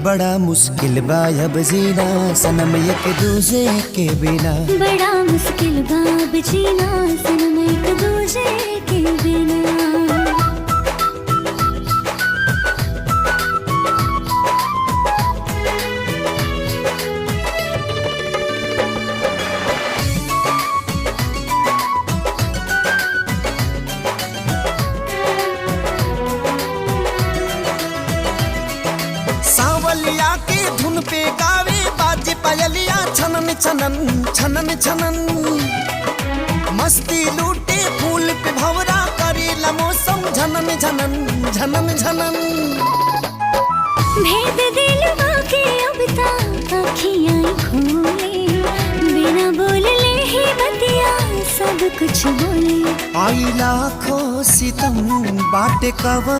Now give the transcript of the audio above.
बड़ा मुश्किल बा अब जीना सनम एक दूजे के बिना। बड़ा मुश्किल बा अब जीना सनम एक दूजे के बिना। सावलिया के धुन पे गावे बाजे पायलिया छनन छनन छनन छनन। मस्ती लूटे फूल पे भवरा करेला मौसम झनन झनन झनन झनन। भेद दिलवा के अब तक अखियाँ खोले बिना बोले ही बतिया सब कुछ बोले। आई लाखों सितम बाटे कव